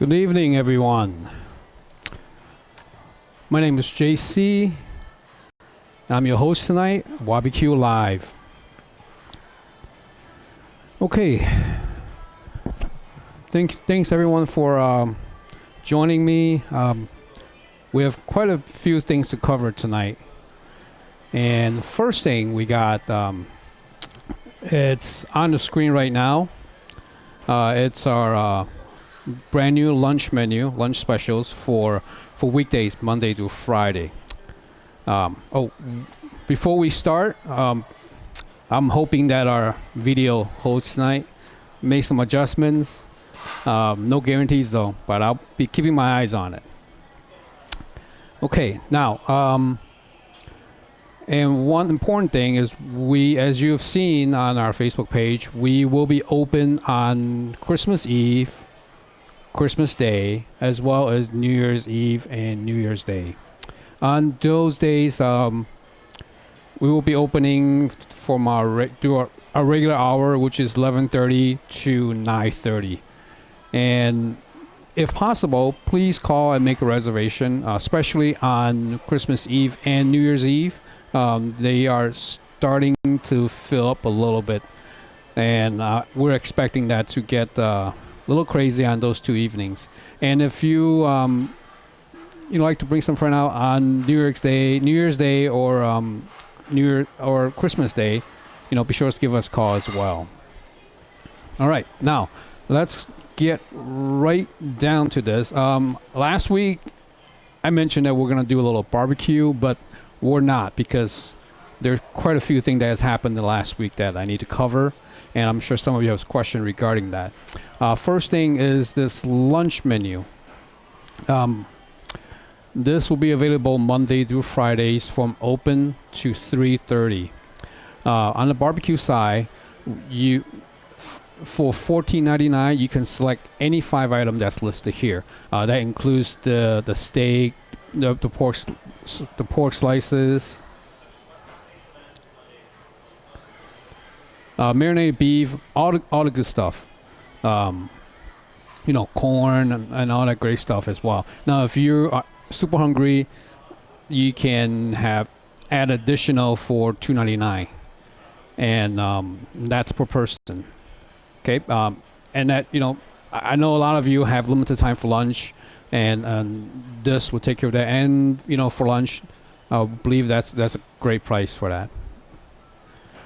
Good evening, everyone. My name is JC. I'm your host tonight, Wabi Q Live. Okay. Thanks everyone for joining me. We have quite a few things to cover tonight. And the first thing we got, it's on the screen right now. It's our brand new lunch menu, lunch specials for weekdays, Monday to Friday. Before we start, I'm hoping that our video host tonight make some adjustments. No guarantees though, but I'll be keeping my eyes on it. Okay, now, and one important thing is as you've seen on our Facebook page, we will be open on Christmas Eve, Christmas Day, as well as New Year's Eve and New Year's Day. On those days, we will be opening from our regular hour, which is 11:30 to 9:30. And if possible, please call and make a reservation, especially on Christmas Eve and New Year's Eve. They are starting to fill up a little bit, and we're expecting that to get a little crazy on those two evenings. And if you like to bring some friend out on New Year's Day, or or Christmas Day, be sure to give us a call as well. All right, now let's get right down to this. Last week I mentioned that we're gonna do a little barbecue, but we're not, because there's quite a few things that has happened the last week that I need to cover, and I'm sure some of you have questions regarding that. First thing is this lunch menu. This will be available Monday through Fridays from open to 3:30. On the barbecue side, for $14.99, you can select any 5 items that's listed here. That includes the steak, the pork slices, marinated beef, all the good stuff. Corn and all that great stuff as well. Now, if you're super hungry, you can add additional for $2.99, and that's per person. Okay, and that I know a lot of you have limited time for lunch, and this will take care of that. And for lunch, I believe that's a great price for that.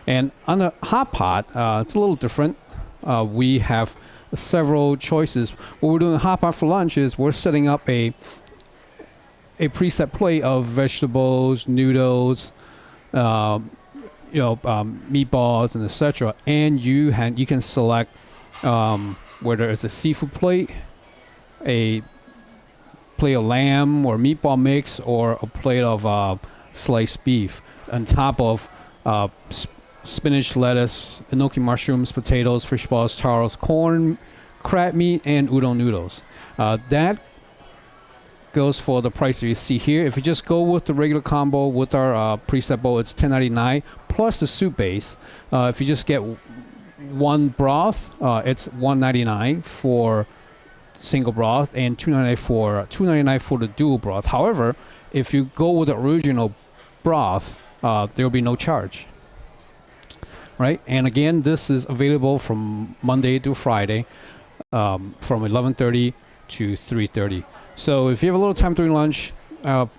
And on the hot pot, it's a little different. We have several choices. What we're doing in hot pot for lunch is we're setting up a preset plate of vegetables, noodles, meatballs, and etc. And you can select whether it's a seafood plate, a plate of lamb or meatball mix, or a plate of sliced beef on top of spinach, lettuce, enoki mushrooms, potatoes, fish balls, taros, corn, crab meat, and udon noodles. That goes for the price that you see here. If you just go with the regular combo with our preset bowl, it's $10.99 plus the soup base. If you just get one broth, it's $1.99 for single broth and $2.99 for the dual broth. However, if you go with the original broth, there will be no charge. Right? And again, this is available from Monday to Friday, from 11:30 to 3:30. So if you have a little time during lunch at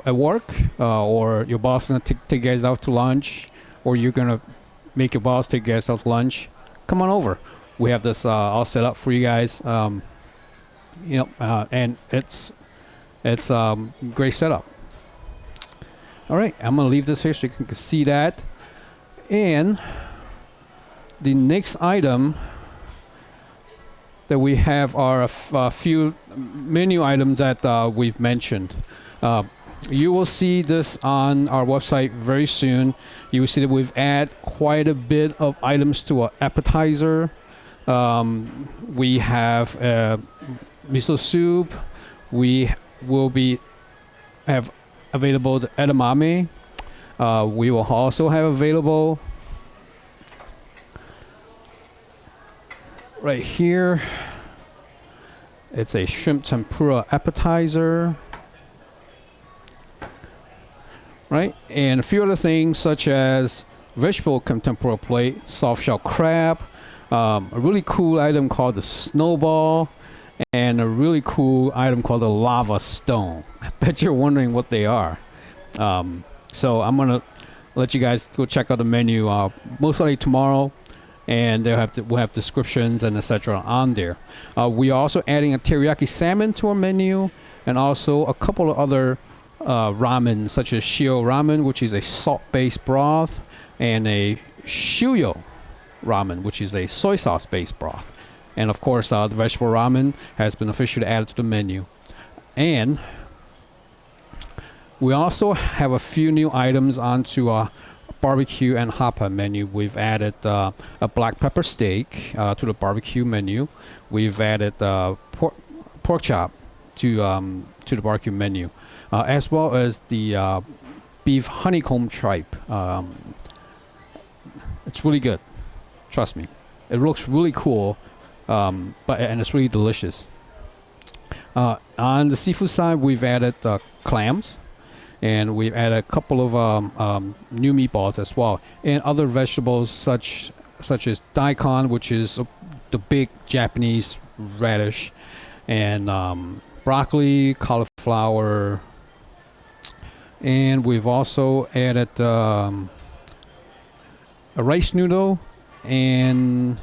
work, or your boss is going to take you guys out to lunch, or you're going to make your boss take you guys out to lunch, come on over. We have this all set up for you guys. And it's great setup. All right, I'm going to leave this here so you can see that. And the next item that we have are a few menu items that we've mentioned. You will see this on our website very soon. You will see that we've added quite a bit of items to our appetizer. We have miso soup. We will have available the edamame. We will also have available right here It's a shrimp tempura appetizer, right? And a few other things such as vegetable tempura plate, soft shell crab, a really cool item called the snowball, and a really cool item called the lava stone. I bet you're wondering what they are. So I'm gonna let you guys go check out the menu most likely tomorrow, and we'll have descriptions and etc. on there. We are also adding a teriyaki salmon to our menu, and also a couple of other ramen, such as shio ramen, which is a salt-based broth, and a shuyo ramen, which is a soy sauce-based broth. And of course, the vegetable ramen has been officially added to the menu. And we also have a few new items onto our barbecue and hot pot menu. We've added a black pepper steak to the barbecue menu. We've added pork chop to the barbecue menu, as well as the beef honeycomb tripe. It's really good. Trust me. It looks really cool, and it's really delicious. On the seafood side, we've added clams, and we've added a couple of new meatballs as well, and other vegetables such as daikon, which is the big Japanese radish, and broccoli, cauliflower, and we've also added a rice noodle and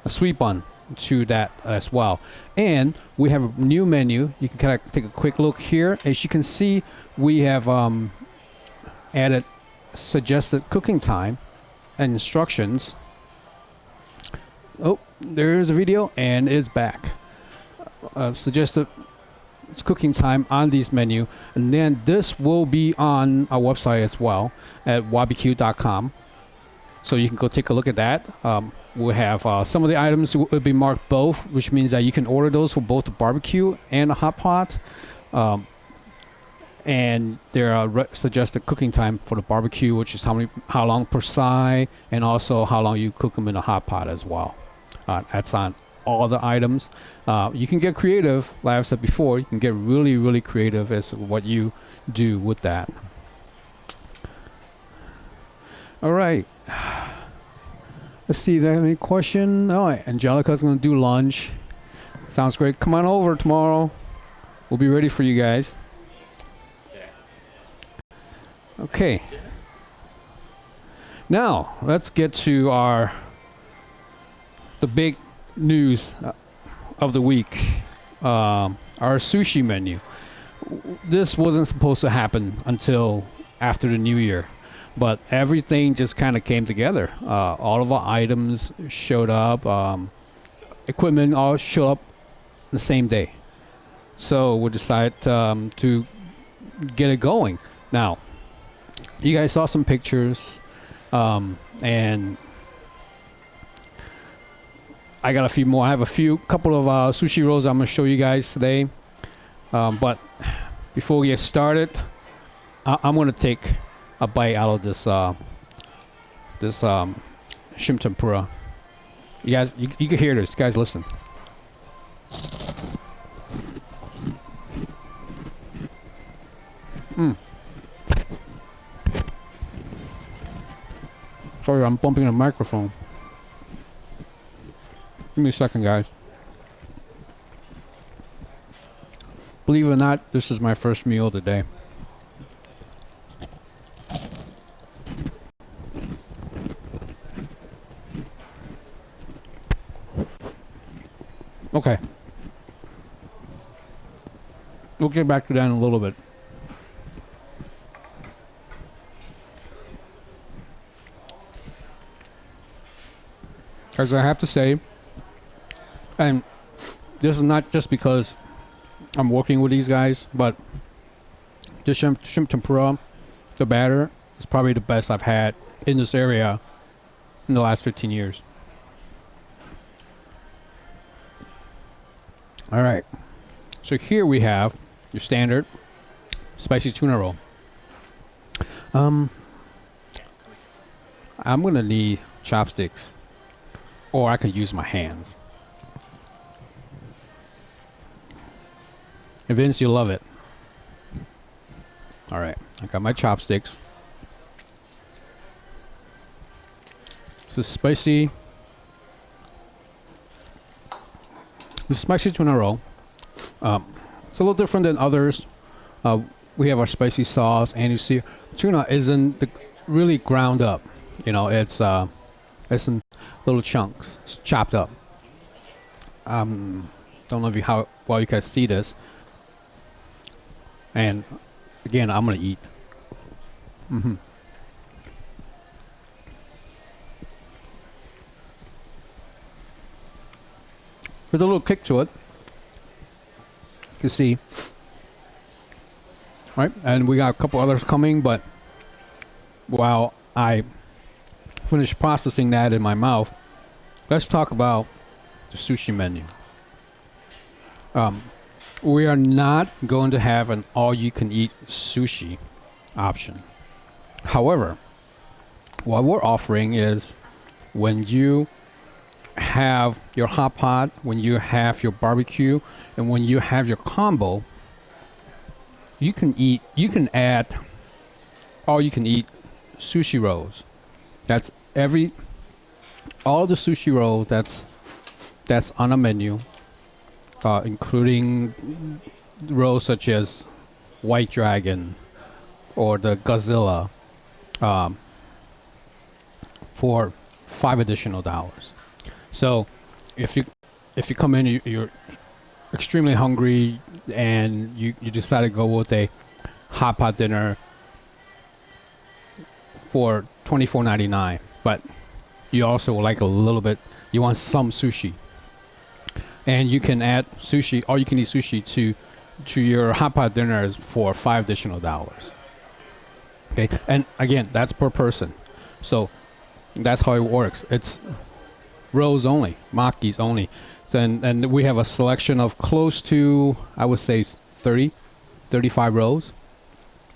a sweet bun to that as well. And we have a new menu. You can kind of take a quick look here. As you can see, we have added suggested cooking time and instructions. Oh, there's a video and it's back. Suggested cooking time on this menu, and then this will be on our website as well at wabiq.com. So you can go take a look at that. We'll have some of the items will be marked both, which means that you can order those for both the barbecue and the hot pot. And there are suggested cooking time for the barbecue, which is how long per side, and also how long you cook them in a hot pot as well. That's on all the items. You can get creative, like I've said before. You can get really, really creative as to what you do with that. All right. Let's see if there's any question. All right, Angelica's going to do lunch. Sounds great. Come on over tomorrow. We'll be ready for you guys. Okay. Now, let's get to the big news of the week. Our sushi menu. This wasn't supposed to happen until after the new year, but everything just kind of came together. All of our items showed up. Equipment all showed up the same day. So we decided to get it going. Now, you guys saw some pictures, and I got a few more. I have couple of sushi rolls I'm going to show you guys today. But before we get started, I'm going to take a bite out of this shrimp tempura. You guys, you can hear this. You guys, listen. Sorry, I'm bumping the microphone. Give me a second, guys. Believe it or not, this is my first meal of the day. Okay. We'll get back to that in a little bit. As I have to say, and this is not just because I'm working with these guys, but the shrimp tempura, the batter, is probably the best I've had in this area in the last 15 years. All right. So here we have your standard spicy tuna roll. I'm going to need chopsticks, or I can use my hands. Vince, you love it. All right, I got my chopsticks. This is spicy. This spicy tuna roll. It's a little different than others. We have our spicy sauce, and you see, tuna isn't really ground up. You know, it's in little chunks, it's chopped up. Don't know if how well you guys see this. And again, I'm gonna eat. There's a little kick to it. You can see. All right, and we got a couple others coming, but while I finish processing that in my mouth, let's talk about the sushi menu. We are not going to have an all-you-can-eat sushi option. However, what we're offering is when you have your hot pot, when you have your barbecue, and when you have your combo, you can add all-you-can-eat sushi rolls. That's all the sushi rolls that's on a menu, including rolls such as White Dragon or the Godzilla, for $5 additional. So if you come in, you're extremely hungry and you decide to go with a hot pot dinner for $24.99, but you also like a little bit, you want some sushi, and you can add sushi, all you can eat sushi to your hot pot dinners for $5 additional. Okay, and again, that's per person, so that's how it works. It's rolls only, makis only. So, and we have a selection of close to, I would say, 35 rolls.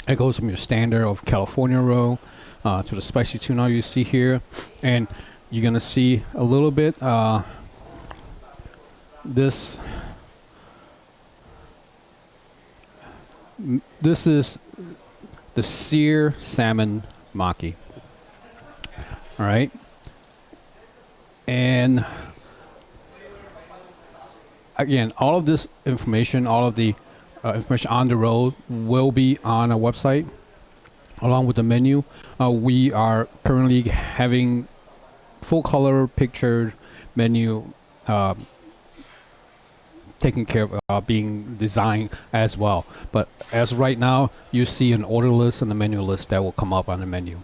It goes from your standard of California roll to the spicy tuna you see here, and you're gonna see a little bit this is the sear salmon maki. All right, and again, all of this information, all of the information on the road will be on our website along with the menu. We are currently having full color pictured menu taken care of, being designed as well. But as right now, you see an order list and a menu list that will come up on the menu.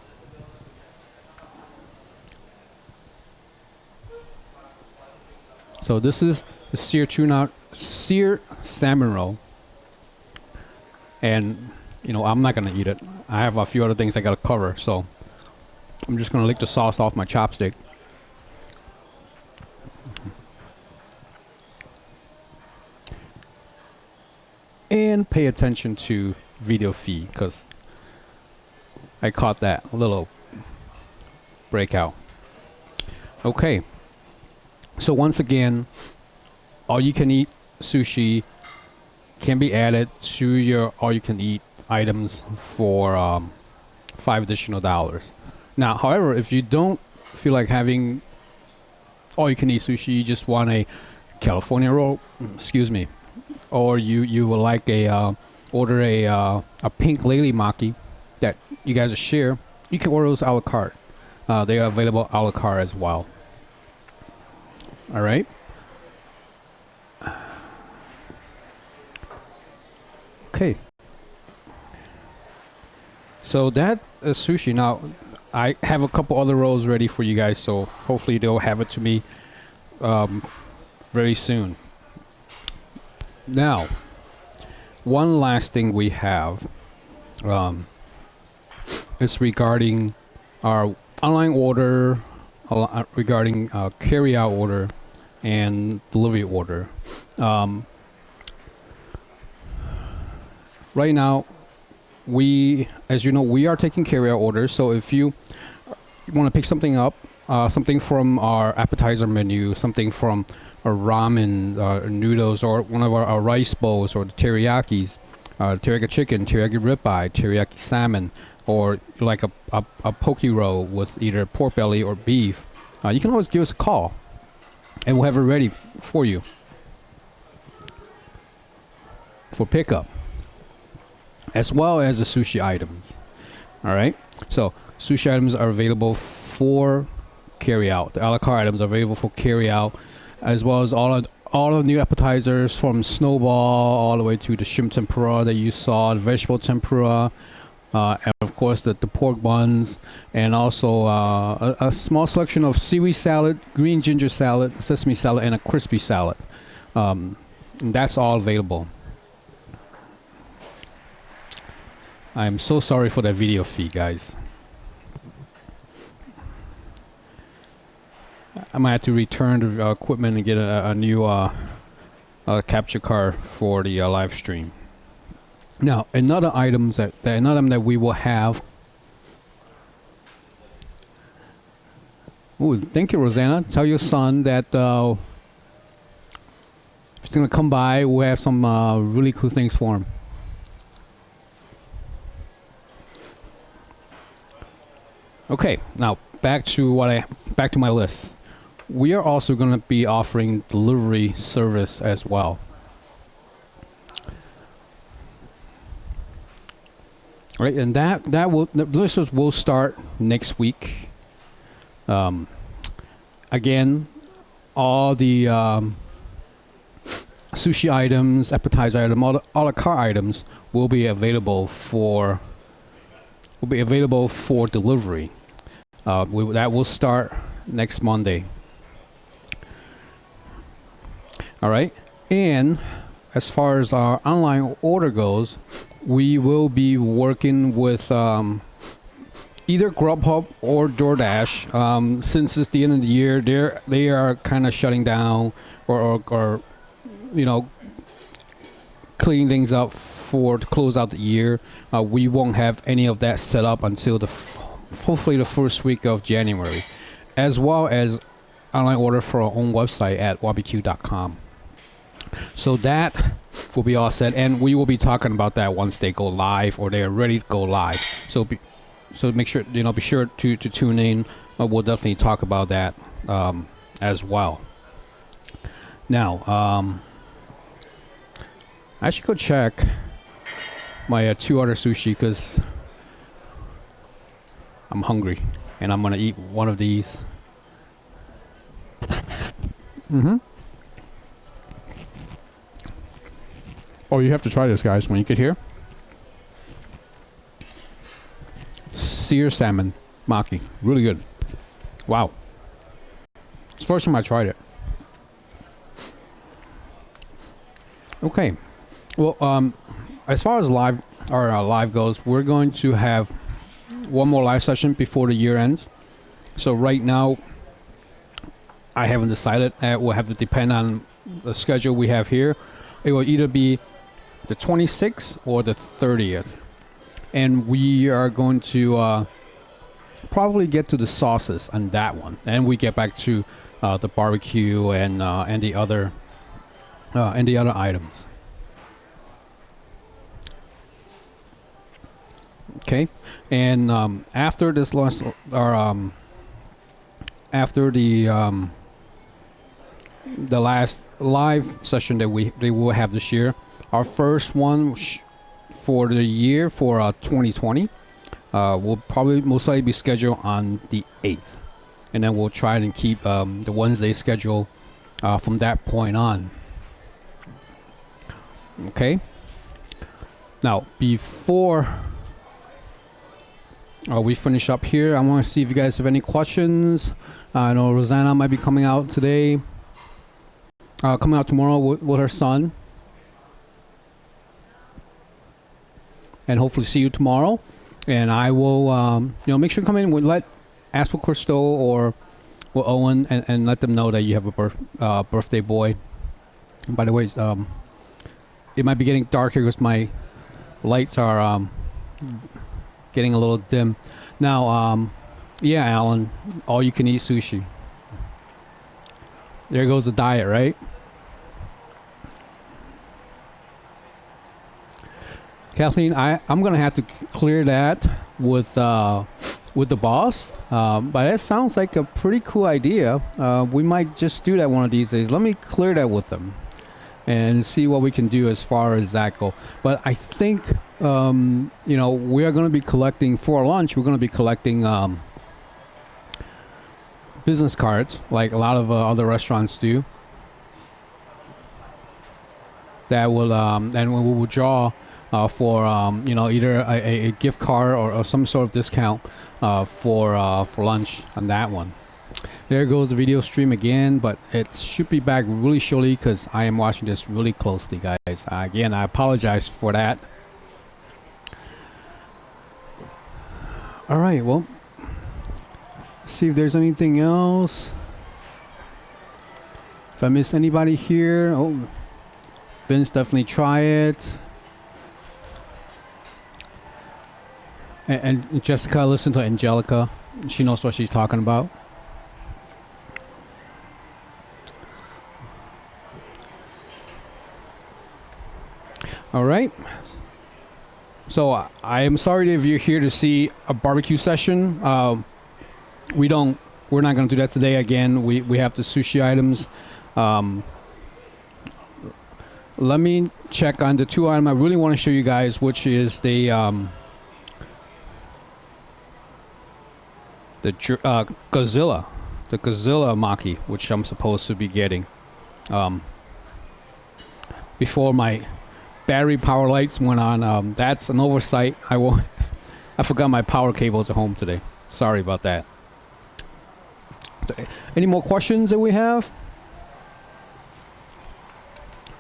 So this is the sear salmon roll, and you know, I'm not gonna eat it. I have a few other things I gotta cover, so I'm just gonna lick the sauce off my chopstick. And pay attention to video feed, because I caught that little breakout. Okay, so once again, all you can eat sushi can be added to your all you can eat items for $5 additional. Now, however, if you don't feel like having all you can eat sushi, you just want a California roll, excuse me, or you would like order a pink lady maki that you guys share, you can order those a la carte. They are available a la carte as well. All right. Okay. So that is sushi. Now, I have a couple other rolls ready for you guys, so hopefully they'll have it to me very soon. Now, one last thing we have is regarding our online order, regarding carry-out order and delivery order. Right now, as you know, we are taking carry-out orders. So if you want to pick something up something from our appetizer menu, something from our ramen, noodles, or one of our rice bowls, or the teriyakis, teriyaki chicken, teriyaki ribeye, teriyaki salmon, or like a poke roll with either pork belly or beef, you can always give us a call, and we'll have it ready for you for pickup, as well as the sushi items. All right, so sushi items are available for carry out. The a la carte items are available for carry out, as well as all of the new appetizers, from snowball all the way to the shrimp tempura that you saw, the vegetable tempura, and of course the pork buns, and also a small selection of seaweed salad, green ginger salad, sesame salad, and a crispy salad. And that's all available. I'm so sorry for that video feed, guys. I might have to return the equipment and get a new capture card for the live stream. Now, another item that we will have. Ooh, thank you, Rosanna. Tell your son that if he's gonna come by, we'll have some really cool things for him. Okay, now back to my list. We are also going to be offering delivery service as well. All right, and the list will start next week. Again, all the sushi items, appetizer items, all the a la carte items will be available for delivery. That will start next Monday. All right, and as far as our online order goes, we will be working with either Grubhub or DoorDash. Since it's the end of the year, they are kind of shutting down or cleaning things up to close out the year. We won't have any of that set up until hopefully the first week of January, as well as online order for our own website at wabiq.com. So that will be all set, and we will be talking about that once they go live or they are ready to go live. So make sure be sure to tune in. We'll definitely talk about that as well. Now, I should go check my 2 other sushi because I'm hungry and I'm gonna eat one of these. Oh, you have to try this, guys, when you get here. Sear salmon maki, really good. Wow, it's the first time I tried it. Okay, well, as far as live goes, we're going to have one more live session before the year ends. So right now, I haven't decided. We'll have to depend on the schedule we have here. It will either be the 26th or the 30th, and we are going to probably get to the sauces on that one, and we get back to the barbecue and the other items. Okay, and after this last, after the last live session that they will have this year, our first one for the year for 2020 will probably most likely be scheduled on the 8th, and then we'll try and keep the Wednesday schedule from that point on. Okay. Now, before we finish up here, I want to see if you guys have any questions. I know Rosanna might be coming out today, coming out tomorrow with her son, and hopefully see you tomorrow. And I will, make sure to come in. Ask for Crystal or Owen, and let them know that you have a birthday boy. And by the way, it might be getting dark here because my lights are getting a little dim. Now, Yeah, Alan. All you can eat sushi. There goes the diet, right? Kathleen, I'm gonna have to clear that with the boss. But that sounds like a pretty cool idea. We might just do that one of these days. Let me clear that with them and see what we can do as far as that go. But I think we are going to be collecting for lunch. We're going to be collecting business cards, like a lot of other restaurants do. That will and we will draw for either a gift card or some sort of discount for lunch on that one. There goes the video stream again, but it should be back really shortly because I am watching this really closely, guys. Again, I apologize for that. All right, well, let's see if there's anything else. If I miss anybody here, oh, Vince, definitely try it. And Jessica, listen to Angelica. She knows what she's talking about. All right. So I am sorry if you're here to see a barbecue session. We're not going to do that today. Again, we have the sushi items. Let me check on the two items I really want to show you guys, which is the Godzilla, maki, which I'm supposed to be getting before my battery power lights went on. That's an oversight. I forgot my power cables at home today. Sorry about that. Any more questions that we have?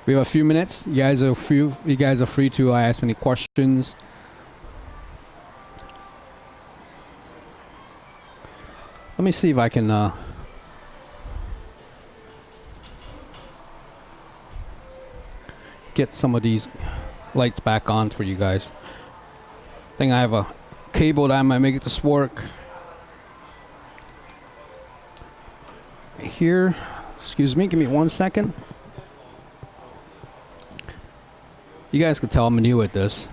We have a few minutes. You guys are free to ask any questions. Let me see if I can get some of these lights back on for you guys. I think I have a cable that might make this work. Here, excuse me, give me 1 second. You guys can tell I'm new at this.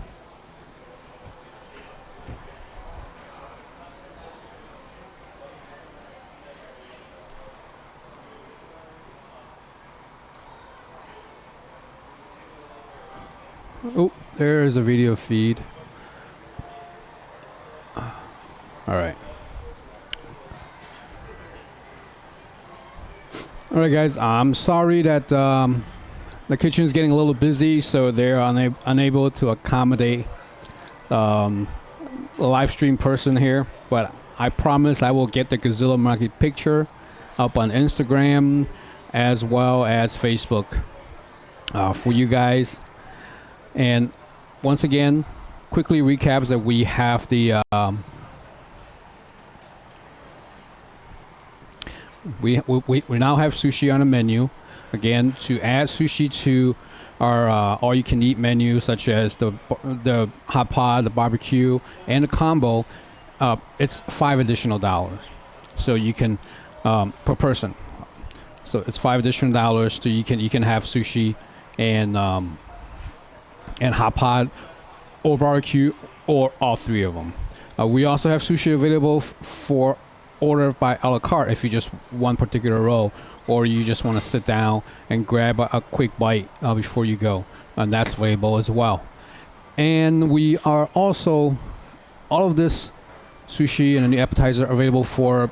Oh, there is a video feed. All right. All right, guys. I'm sorry that the kitchen is getting a little busy, so they're unable to accommodate a live stream person here. But I promise I will get the Godzilla market picture up on Instagram as well as Facebook for you guys. And once again, quickly recaps that we have the we now have sushi on the menu. Again, to add sushi to our all-you-can-eat menu, such as the hot pot, the barbecue, and the combo, it's $5 additional. So you can per person. So it's $5 additional. So you can have sushi and hot pot or barbecue or all three of them. We also have sushi available for order by a la carte if you just one particular roll, or you just want to sit down and grab a quick bite before you go, and that's available as well. And we are also, all of this sushi and the appetizer available for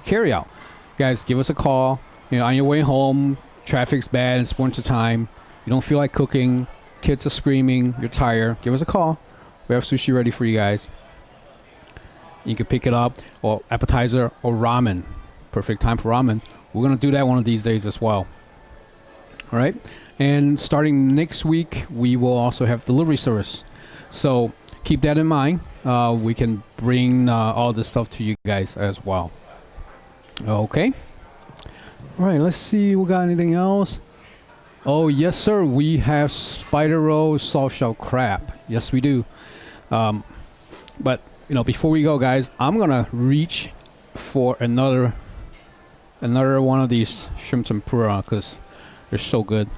carry out. Guys, give us a call. On your way home, traffic's bad, it's winter time, you don't feel like cooking, kids are screaming, you're tired, give us a call. We have sushi ready for you guys. You can pick it up, or appetizer or ramen. Perfect time for ramen. We're going to do that one of these days as well. All right. And starting next week, we will also have delivery service. So keep that in mind. We can bring all this stuff to you guys as well. Okay. All right. Let's see. We got anything else? Oh, yes, sir. We have spider roll soft shell crab. Yes, we do. But before we go, guys, I'm gonna reach for another one of these shrimp tempura because they're so good.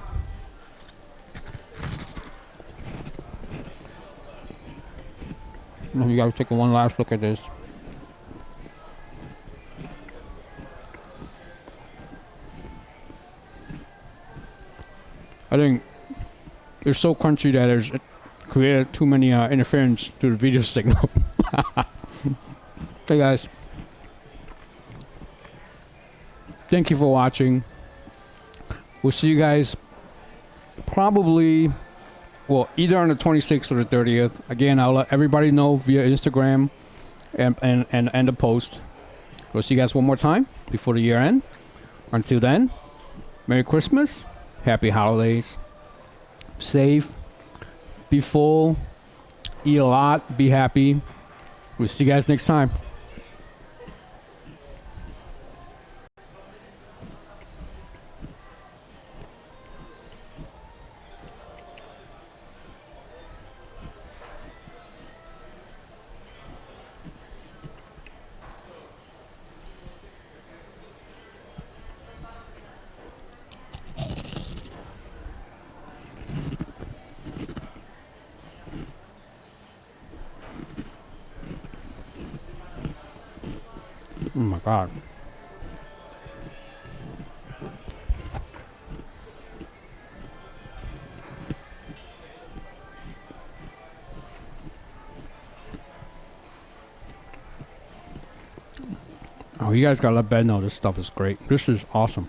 You guys take one last look at this. I think they're so crunchy that there's created too many interference to the video signal. Hey guys, thank you for watching. We'll see you guys probably, well, either on the 26th or the 30th. Again, I'll let everybody know via Instagram and the post. We'll see you guys one more time before the year end. Until then, Merry Christmas, Happy Holidays, safe, be full, eat a lot, be happy. We'll see you guys next time. Oh my God. Oh, you guys gotta let Ben know this stuff is great. This is awesome.